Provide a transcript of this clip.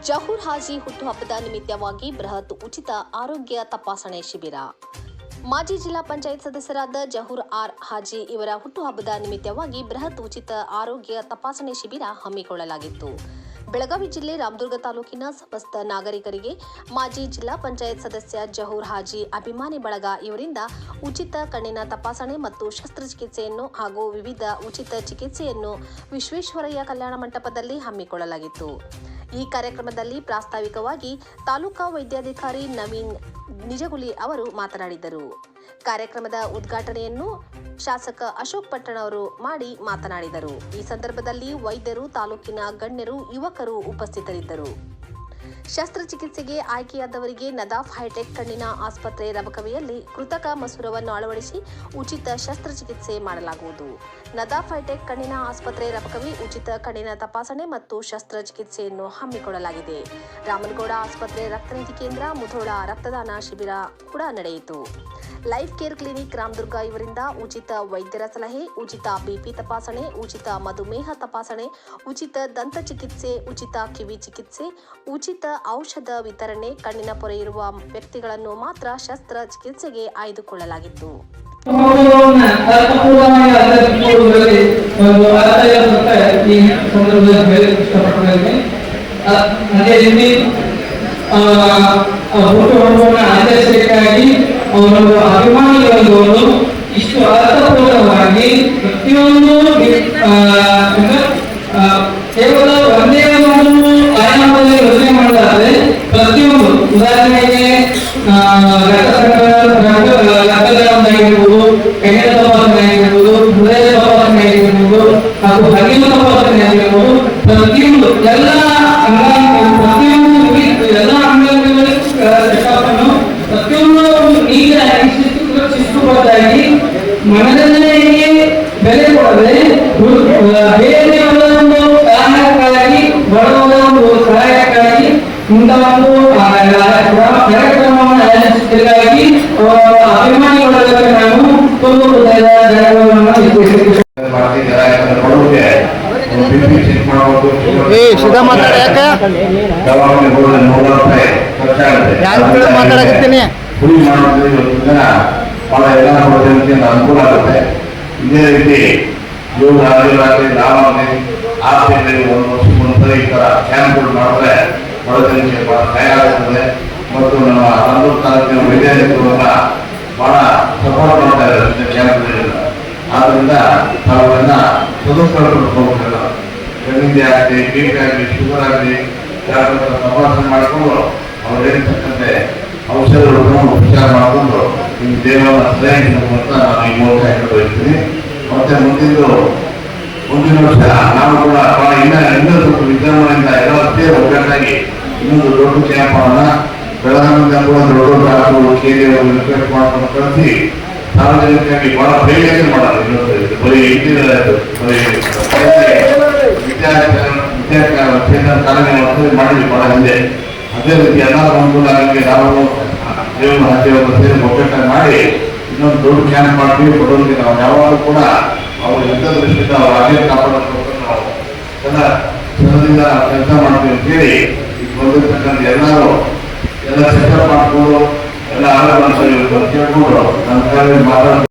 ಜಹೂರ್ ಹಾಜಿ ಹುಟ್ಟುಹಬ್ಬದ ನಿಮಿತ್ತವಾಗಿ ಬೃಹತ್ ಉಚಿತ ಆರೋಗ್ಯ ತಪಾಸಣೆ ಶಿಬಿರ. ಮಾಜಿ ಜಿಲ್ಲಾ ಪಂಚಾಯತ್ ಸದಸ್ಯರಾದ ಜಹೂರ್ ಆರ್ ಹಾಜಿ ಇವರ ಹುಟ್ಟುಹಬ್ಬದ ನಿಮಿತ್ತವಾಗಿ ಬೃಹತ್ ಉಚಿತ ಆರೋಗ್ಯ ತಪಾಸಣೆ ಶಿಬಿರ ಹಮ್ಮಿಕೊಳ್ಳಲಾಗಿತ್ತು. ಬೆಳಗಾವಿ ಜಿಲ್ಲೆ ರಾಮದುರ್ಗ ತಾಲೂಕಿನ ಸಮಸ್ತ ನಾಗರಿಕರಿಗೆ ಮಾಜಿ ಜಿಲ್ಲಾ ಪಂಚಾಯತ್ ಸದಸ್ಯ ಜಹೂರ್ ಹಾಜಿ ಅಭಿಮಾನಿ ಬಳಗ ಇವರಿಂದ ಉಚಿತ ಕಣ್ಣಿನ ತಪಾಸಣೆ ಮತ್ತು ಶಸ್ತ್ರಚಿಕಿತ್ಸೆಯನ್ನು ಹಾಗೂ ವಿವಿಧ ಉಚಿತ ಚಿಕಿತ್ಸೆಯನ್ನು ವಿಶ್ವೇಶ್ವರಯ್ಯ ಕಲ್ಯಾಣ ಮಂಟಪದಲ್ಲಿ ಹಮ್ಮಿಕೊಳ್ಳಲಾಗಿತ್ತು. ಈ ಕಾರ್ಯಕ್ರಮದಲ್ಲಿ ಪ್ರಾಸ್ತಾವಿಕವಾಗಿ ತಾಲೂಕಾ ವೈದ್ಯಾಧಿಕಾರಿ ನವೀನ್ ನಿಜಗುಲಿ ಅವರು ಮಾತನಾಡಿದರು. ಕಾರ್ಯಕ್ರಮದ ಉದ್ಘಾಟನೆಯನ್ನು ಶಾಸಕ ಅಶೋಕ್ ಪಟ್ಟಣ ಅವರು ಮಾಡಿ ಮಾತನಾಡಿದರು. ಈ ಸಂದರ್ಭದಲ್ಲಿ ವೈದ್ಯರು, ತಾಲೂಕಿನ ಗಣ್ಯರು, ಯುವಕರು ಉಪಸ್ಥಿತರಿದ್ದರು. ಶಸ್ತ್ರಚಿಕಿತ್ಸೆಗೆ ಆಯ್ಕೆಯಾದವರಿಗೆ ನದಾಫ್ ಹೈಟೆಕ್ ಕಣ್ಣಿನ ಆಸ್ಪತ್ರೆ ರಬಕವಿಯಲ್ಲಿ ಕೃತಕ ಮಸೂರವನ್ನು ಅಳವಡಿಸಿ ಉಚಿತ ಶಸ್ತ್ರಚಿಕಿತ್ಸೆ ಮಾಡಲಾಗುವುದು. ನದಾಫ್ ಹೈಟೆಕ್ ಕಣ್ಣಿನ ಆಸ್ಪತ್ರೆ ರಬಕವಿ ಉಚಿತ ಕಣ್ಣಿನ ತಪಾಸಣೆ ಮತ್ತು ಶಸ್ತ್ರಚಿಕಿತ್ಸೆಯನ್ನು ಹಮ್ಮಿಕೊಳ್ಳಲಾಗಿದೆ. ರಾಮನಗೌಡ ಆಸ್ಪತ್ರೆ ರಕ್ತನಿಧಿ ಕೇಂದ್ರ, ಮುಧೋಳ ರಕ್ತದಾನ ಶಿಬಿರ ಕೂಡ ನಡೆಯಿತು. ಲೈಫ್ ಕೇರ್ ಕ್ಲಿನಿಕ್ ರಾಮದುರ್ಗ ಇವರಿಂದ ಉಚಿತ ವೈದ್ಯರ ಸಲಹೆ, ಉಚಿತ ಬಿಪಿ ತಪಾಸಣೆ, ಉಚಿತ ಮಧುಮೇಹ ತಪಾಸಣೆ, ಉಚಿತ ದಂತ ಚಿಕಿತ್ಸೆ, ಉಚಿತ ಕಿವಿ ಚಿಕಿತ್ಸೆ, ಉಚಿತ ಔಷಧ ವಿತರಣೆ. ಕಣ್ಣಿನ ಪೊರೆ ಇರುವ ವ್ಯಕ್ತಿಗಳನ್ನು ಮಾತ್ರ ಶಸ್ತ್ರ ಚಿಕಿತ್ಸೆಗೆ ಆಯ್ದುಕೊಳ್ಳಲಾಗಿತ್ತು. ಅವರೊಂದು ಅಭಿಮಾನಿಗಳನ್ನು ಇಷ್ಟು ಅರ್ಥಪೂರ್ಣವಾಗಿ ಪ್ರತಿಯೊಂದು ಕೇವಲ ಒಂದೇ ಒಂದು ಆಯಾಮದಲ್ಲಿ ಯೋಚನೆ ಮಾಡಲಾದ್ರೆ ಪ್ರತಿಯೊಂದು ಉದಾಹರಣೆಗೆ ರಕ್ತದಾನವಾಗಿರ್ಬೋದು, ಕಣ್ಣಿನ ತಪಾಸಣೆ ಆಗಿರ್ಬೋದು, ಹೃದಯ ತಪಾಸಣೆ ಆಗಿರ್ಬೋದು ಹಾಗೂ ಹರಿವು ತಪಾಸಣೆ ಆಗಿರ್ಬೋದು, ಪ್ರತಿಯೊಂದು ಎಲ್ಲ ಅಂಗಾಂಗಗಳಲ್ಲಿ ಪ್ರತಿಯೊಂದು ನೀರಾಗಿ ಶಿಸ್ತುಬದ್ಧಾಗಿ ಮನರಂಜನೆಗೆ ಬೆಲೆ ಕೊಡದೆ ಬೇರೆ ಒಂದು ಕಾರಣಕ್ಕಾಗಿ ಬಡವರ ಒಂದು ಸಹಾಯಕ್ಕಾಗಿ ಇಂಥ ಒಂದು ಕಾರ್ಯಕ್ರಮವನ್ನು ಆಯೋಜಿಸಿದ್ದಕ್ಕಾಗಿ ಅಭಿಮಾನಿಗಳಿಗೆ ನಾನು ತುಂಬ ಧನ್ಯವಾದಗಳನ್ನು ಬಹಳ ಎಲ್ಲ ಅನುಕೂಲ ಆಗುತ್ತೆ. ಇದೇ ರೀತಿ ಯೋಗ ನಾವಾಗಲಿ ಆಸ್ಪತ್ರೆಯಲ್ಲಿ ಒಂದು ವರ್ಷಕ್ಕೊಂದ್ಸರಿ ಈ ಥರ ಕ್ಯಾಂಪ್ಗಳು ಮಾಡಿದ್ರೆ ಬಡ ಜನರಿಗೆ ಬಹಳ ಸಹಾಯ ಆಗುತ್ತದೆ. ಮತ್ತು ನಮ್ಮ ರಾಮದುರ್ಗ ತಾಲೂಕಿನ ವೈದ್ಯಾಧಿಕಾರಿಗಳ ಬಹಳ ಸಪೋರ್ಟ್ ಮಾಡ್ತಾ ಇದ್ದಾರೆ ಕ್ಯಾಂಪ್ಗಳಿಂದ. ಆದ್ದರಿಂದ ತಾವುಗಳನ್ನ ಸದಸ್ಯರು ಹೋಗ್ತಾರೆ. ಕಣ್ಣಿಂದೆ ಆಗಲಿ, ಬಿ ಪಿ ಆಗಲಿ, ಶುಗರ್ ಆಗಲಿ ತಪಾಸಣೆ ಮಾಡಿಕೊಂಡು ಅವ್ರು ಹೇಳಿರ್ತಕ್ಕಂತೆ ಔಷಧಗಳನ್ನು ಉಪಚಾರ ಮಾಡಿಕೊಂಡು ನಿಮ್ಮ ದೇಹವನ್ನು ಸರಿಯಾಗಿ ಅಂತ ನಾನು ಈ ಮೂಲಕ ಹೇಳ್ತೀನಿ. ಮತ್ತೆ ಮುಂದಿನ ವರ್ಷ ನಾವು ಕೂಡ ಇನ್ನೂ ಸ್ವಲ್ಪ ವಿಜೃಂಭಣೆಯಿಂದ ಎಲ್ಲ ಸೇರಿ ಒಗ್ಗಟ್ಟಾಗಿ ಇನ್ನೊಂದು ದೊಡ್ಡ ಕ್ಯಾಂಪನ್ನು ಬೆಳಗಾವಿಯಿಂದ ಕೂಡ ದೊಡ್ಡ ಡಾಕ್ಟರ್ ಕೇರಿಯವರು ರಿಕ್ವೆಸ್ಟ್ ಮಾಡ್ಕೊಂಡು ಕಳಿಸಿ ಸಾರ್ವಜನಿಕರಿಗೆ ಬಹಳ ಬೇಗನೆ ಮಾಡೋದು. ಇನ್ನೊಂದು ಬರೀ ವಿದ್ಯಾರ್ಥಿ ಮಾಡಿದ್ವಿ ಬಹಳ ಹಿಂದೆ. ಅದೇ ರೀತಿ ಎಲ್ಲರೂ ಅನುಕೂಲ ಆಗಿ ನಾವು ದೇವರ ಹತ್ತಿರವನ್ನು ಸೇರಿ ಒಗ್ಗಟ್ಟಾಗಿ ಮಾಡಿ ಇನ್ನೊಂದು ದೊಡ್ಡ ಕ್ಯಾಂಪ್ ಮಾಡ್ತೀವಿ. ಕೊಡೋದಕ್ಕೆ ನಾವು ಯಾವಾಗಲೂ ಕೂಡ ಅವರು ಯುದ್ಧ ದೃಷ್ಟಿಯಿಂದ ಅವ್ರ ಆರೋಗ್ಯ ಕಾಪಾಡೋದಕ್ಕೆ ನಾವು ಜನದಿಂದ ಕೆಲಸ ಮಾಡ್ತೀವಿ ಅಂತೇಳಿ ಈಗ ಬಂದಿರ್ತಕ್ಕಂಥ ಎಲ್ಲ ಸೆಟಪ್ ಮಾಡಿಕೊಂಡು ಎಲ್ಲ ಆರೋಗ್ಯ ಕೇಳ್ಕೊಂಡು ನನ್ನ ಮಾತಾಡ್ತೀವಿ.